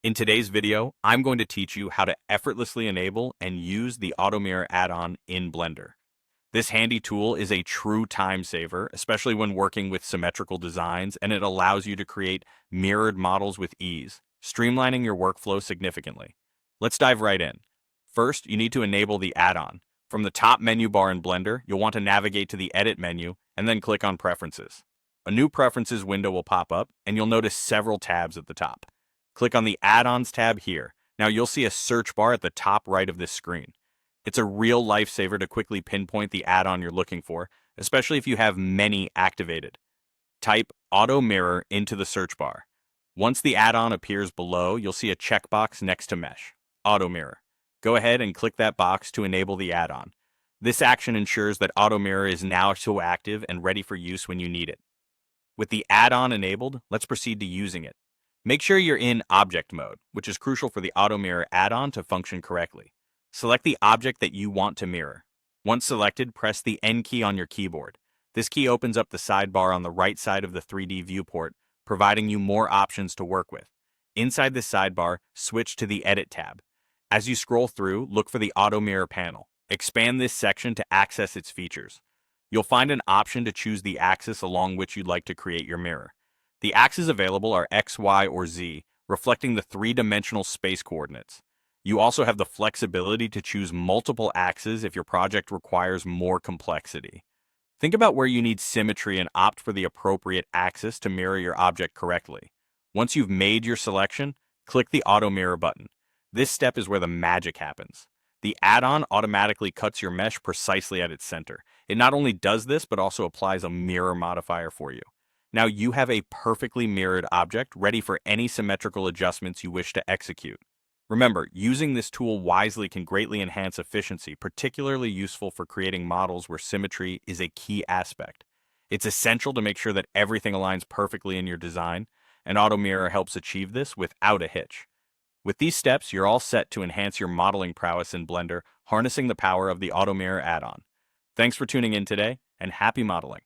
In today's video, I'm going to teach you how to effortlessly enable and use the Auto Mirror add-on in Blender. This handy tool is a true time saver, especially when working with symmetrical designs, and it allows you to create mirrored models with ease, streamlining your workflow significantly. Let's dive right in. First, you need to enable the add-on. From the top menu bar in Blender, you'll want to navigate to the Edit menu and then click on Preferences. A new Preferences window will pop up, and you'll notice several tabs at the top. Click on the Add-ons tab here. Now you'll see a search bar at the top right of this screen. It's a real lifesaver to quickly pinpoint the add-on you're looking for, especially if you have many activated. Type Auto Mirror into the search bar. Once the add-on appears below, you'll see a checkbox next to Mesh, Auto Mirror. Go ahead and click that box to enable the add-on. This action ensures that Auto Mirror is now so active and ready for use when you need it. With the add-on enabled, let's proceed to using it. Make sure you're in object mode, which is crucial for the Auto Mirror add-on to function correctly. Select the object that you want to mirror. Once selected, press the N key on your keyboard. This key opens up the sidebar on the right side of the 3D viewport, providing you more options to work with. Inside this sidebar, switch to the Edit tab. As you scroll through, look for the Auto Mirror panel. Expand this section to access its features. You'll find an option to choose the axis along which you'd like to create your mirror. The axes available are X, Y, or Z, reflecting the three-dimensional space coordinates. You also have the flexibility to choose multiple axes if your project requires more complexity. Think about where you need symmetry and opt for the appropriate axis to mirror your object correctly. Once you've made your selection, click the Auto Mirror button. This step is where the magic happens. The add-on automatically cuts your mesh precisely at its center. It not only does this, but also applies a mirror modifier for you. Now you have a perfectly mirrored object ready for any symmetrical adjustments you wish to execute. Remember, using this tool wisely can greatly enhance efficiency, particularly useful for creating models where symmetry is a key aspect. It's essential to make sure that everything aligns perfectly in your design, and Auto Mirror helps achieve this without a hitch. With these steps, you're all set to enhance your modeling prowess in Blender, harnessing the power of the Auto Mirror add-on. Thanks for tuning in today, and happy modeling!